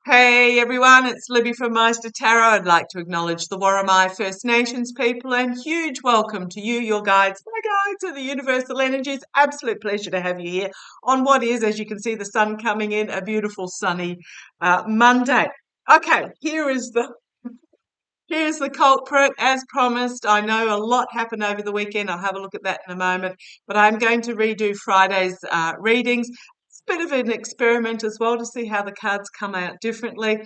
Hey everyone, it's Libby from Meister Tarot. I'd like to acknowledge the Worimi First Nations people and huge welcome to you, your guides, my guides of the universal energies. Absolute pleasure to have you here on what is, as you can see, the sun coming in, a beautiful sunny Monday. Okay, here's the culprit. As promised, I know a lot happened over the weekend. I'll have a look at that in a moment, but I'm going to redo Friday's readings. It's a bit of an experiment as well to see how the cards come out differently.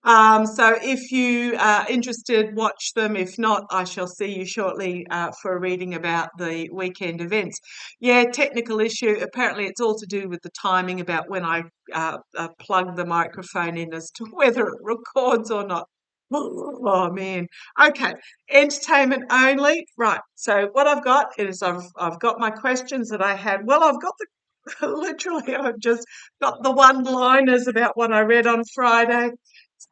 So if you are interested, watch them. If not, I shall see you shortly for a reading about the weekend events. Yeah, technical issue. Apparently, it's all to do with the timing about when I plug the microphone in as to whether it records or not. Oh man. Okay. Entertainment only. Right. So what I've got is I've got my questions that I had. Well, I've got the literally I've just got the one-liners about what I read on Friday.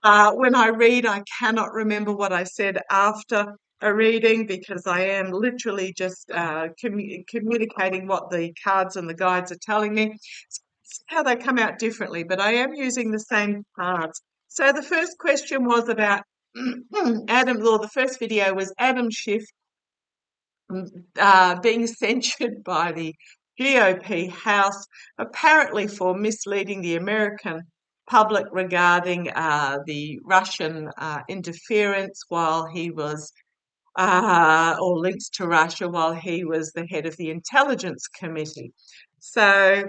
When I read, I cannot remember what I said after a reading because I am literally just communicating what the cards and the guides are telling me. It's how they come out differently, but I am using the same cards. So the first question was about Adam, or the first video was Adam Schiff being censured by the GOP House, apparently for misleading the American public regarding the Russian interference while he was, or links to Russia while he was the head of the Intelligence Committee. So,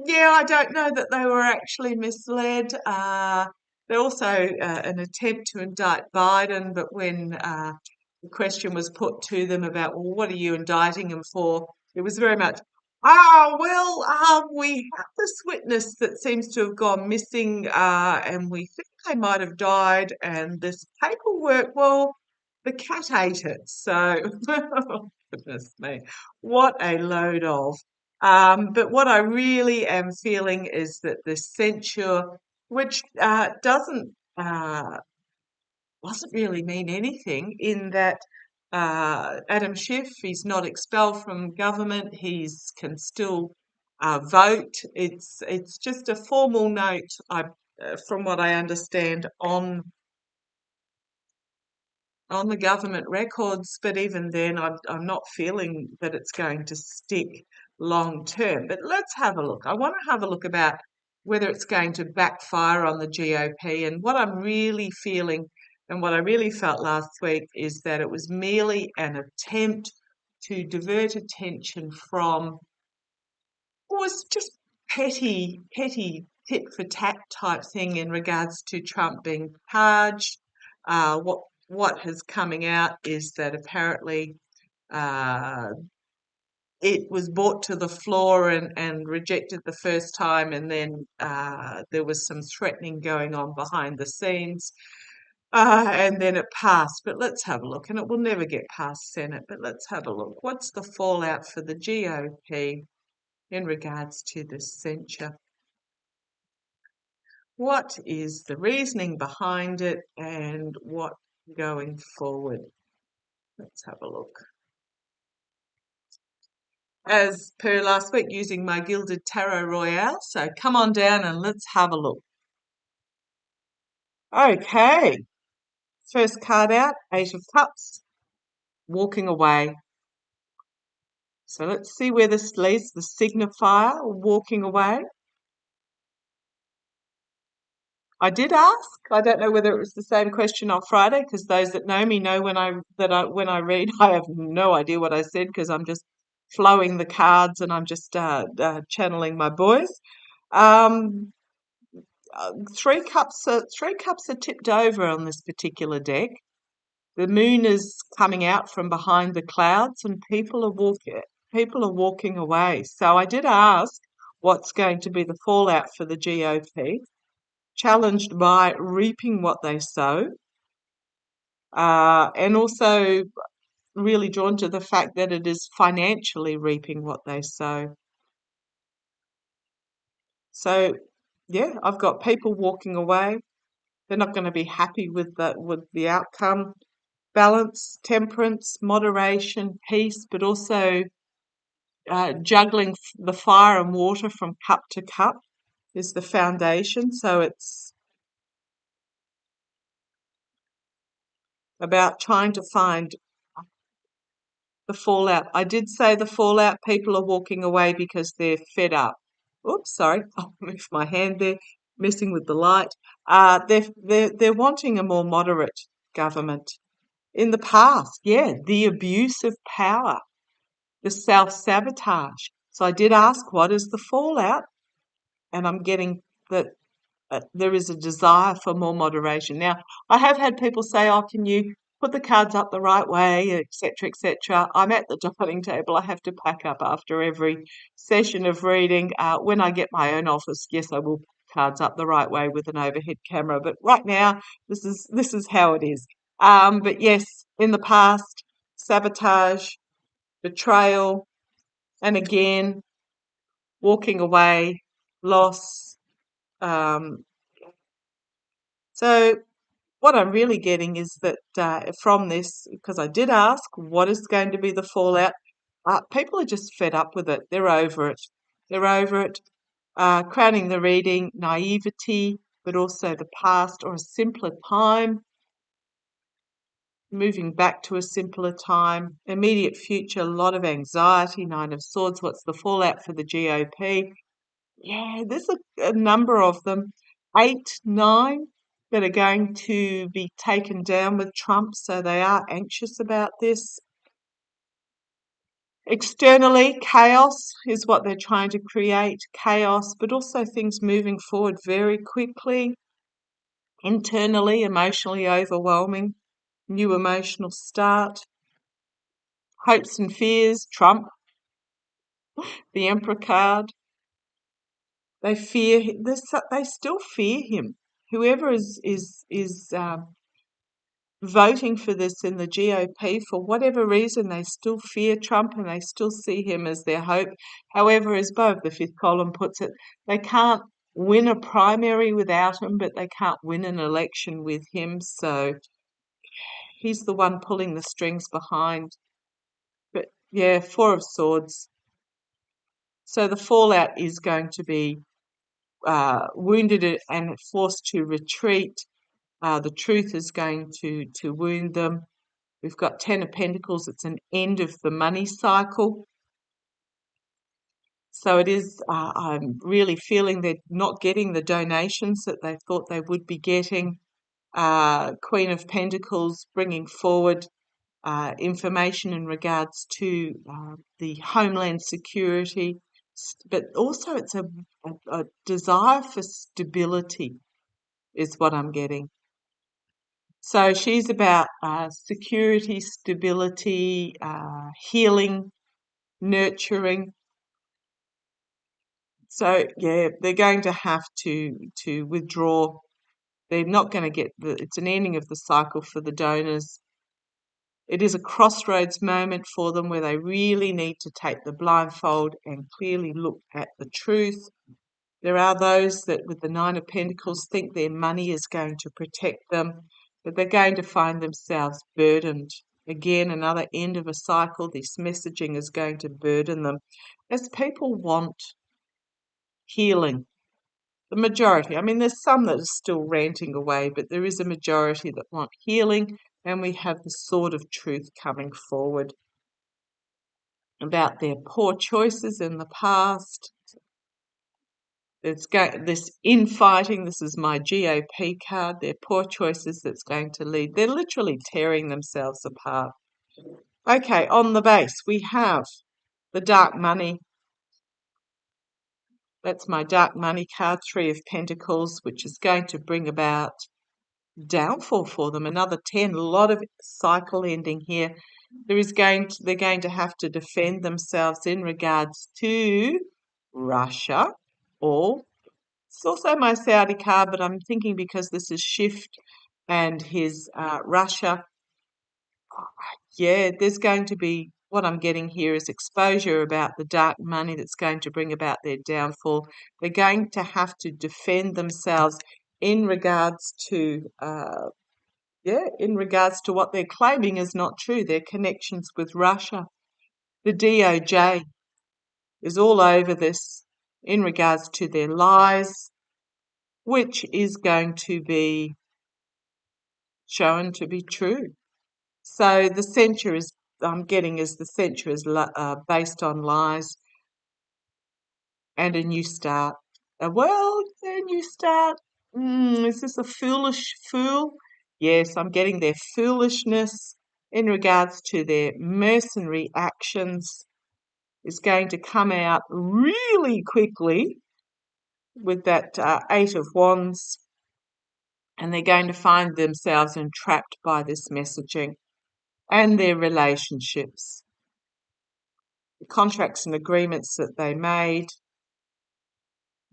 yeah, I don't know that they were actually misled. There also an attempt to indict Biden, but when the question was put to them about, well, what are you indicting him for? It was very much, we have this witness that seems to have gone missing, and we think they might have died, and this paperwork, well, the cat ate it. So, goodness me, what a load of. But what I really am feeling is that the censure, which doesn't really mean anything, in that Adam Schiff, he's not expelled from government, he's can still vote. It's just a formal note, from what I understand, on the government records, but even then, I'm not feeling that it's going to stick long term. But let's have a look. I want to have a look about whether it's going to backfire on the GOP. And what I'm really feeling and what I really felt last week is that it was merely an attempt to divert attention from what was just petty tit for tat type thing in regards to Trump being purged. What is coming out is that apparently uh, it was brought to the floor and rejected the first time, and then there was some threatening going on behind the scenes, and then it passed. But let's have a look, and it will never get past Senate. But let's have a look. What's the fallout for the GOP in regards to the censure? What is the reasoning behind it, and what going forward? Let's have a look. As per last week, using my Gilded Tarot Royale. So come on down and let's have a look. Okay, first card out, Eight of Cups, walking away. So let's see where this leads, the signifier, walking away. I did ask. I don't know whether it was the same question on Friday, because those that know me know when I read, I have no idea what I said because I'm just flowing the cards and I'm just channeling my boys. Um, three cups are tipped over on this particular deck. The moon is coming out from behind the clouds, and people are walking away. So I did ask what's going to be the fallout for the GOP, challenged by reaping what they sow, and also really drawn to the fact that it is financially reaping what they sow. So, yeah, I've got people walking away. They're not going to be happy with the outcome. Balance, temperance, moderation, peace, but also juggling the fire and water from cup to cup. is the foundation. So it's about trying to find the fallout. I did say the fallout, people are walking away because they're fed up. Oops, sorry, I'll move my hand there, messing with the light. They're wanting a more moderate government. In the past, yeah, the abuse of power, the self-sabotage. So I did ask, what is the fallout? And I'm getting that there is a desire for more moderation. Now, I have had people say, "Oh, can you put the cards up the right way, etc., etc." I'm at the dining table. I have to pack up after every session of reading. When I get my own office, yes, I will put cards up the right way with an overhead camera. But right now, this is how it is. But yes, in the past, sabotage, betrayal, and again, walking away, loss. Um, so what I'm really getting is that from this, because I did ask what is going to be the fallout, people are just fed up with it. They're over it. They're over it. Crowning the reading, naivety, but also the past or a simpler time, moving back to a simpler time, immediate future, a lot of anxiety, Nine of Swords. What's the fallout for the GOP? Yeah, there's a number of them, 8, 9, that are going to be taken down with Trump, so they are anxious about this. Externally, chaos is what they're trying to create, chaos, but also things moving forward very quickly. Internally, emotionally overwhelming, new emotional start. Hopes and fears, Trump, the Emperor card. They fear. They still fear him. Whoever is voting for this in the GOP, for whatever reason, they still fear Trump and they still see him as their hope. However, as Bo of the fifth column puts it, they can't win a primary without him, but they can't win an election with him. So he's the one pulling the strings behind. But yeah, Four of Swords. So the fallout is going to be wounded and forced to retreat. The truth is going to wound them. We've got Ten of Pentacles. It's an end of the money cycle. So it is, I'm really feeling they're not getting the donations that they thought they would be getting. Queen of Pentacles bringing forward information in regards to the homeland security, but also it's a desire for stability is what I'm getting. So she's about security, stability, healing, nurturing. So yeah, they're going to have to withdraw. They're not going to get it's an ending of the cycle for the donors. It is a crossroads moment for them where they really need to take the blindfold and clearly look at the truth. There are those that with the Nine of Pentacles think their money is going to protect them, but they're going to find themselves burdened. Again, another end of a cycle. This messaging is going to burden them as people want healing. The majority, I mean, there's some that are still ranting away, but there is a majority that want healing, and we have the sword of truth coming forward about their poor choices in the past. This infighting, this is my GOP card, their poor choices that's going to lead. They're literally tearing themselves apart. Okay, on the base, we have the dark money. That's my dark money card, Three of Pentacles, which is going to bring about downfall for them. Another 10, a lot of cycle ending here. They're going to have to defend themselves in regards to Russia, or it's also my Saudi card, but I'm thinking because this is Shift and his Russia, yeah, there's going to be, what I'm getting here is exposure about the dark money that's going to bring about their downfall. They're going to have to defend themselves in regards to, in regards to what they're claiming is not true, their connections with Russia. The DOJ is all over this in regards to their lies, which is going to be shown to be true. So the censure is, I'm getting is the censure is based on lies and a new start. Well, a new start. Is this a foolish fool? Yes, I'm getting their foolishness in regards to their mercenary actions is going to come out really quickly with that Eight of Wands, and they're going to find themselves entrapped by this messaging and their relationships, the contracts and agreements that they made,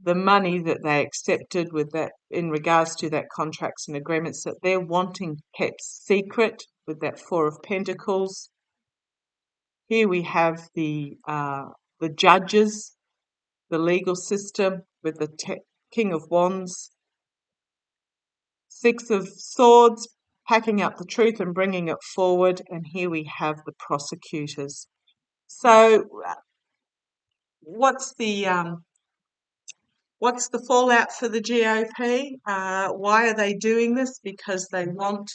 the money that they accepted with that in regards to that contracts and agreements that they're wanting kept secret with that Four of Pentacles. Here we have the judges, the legal system with the King of Wands, Six of Swords, packing up the truth and bringing it forward, and here we have the prosecutors. So, what's the fallout for the GOP? Why are they doing this? Because they want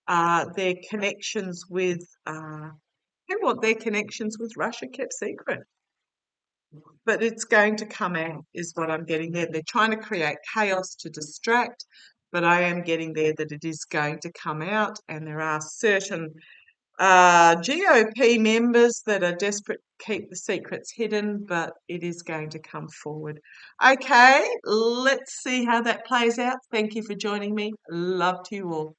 their connections with Russia kept secret. But it's going to come out, is what I'm getting there. They're trying to create chaos to distract, but I am getting there that it is going to come out, and there are certain GOP members that are desperate to keep the secrets hidden, but it is going to come forward. Okay, let's see how that plays out. Thank you for joining me. Love to you all.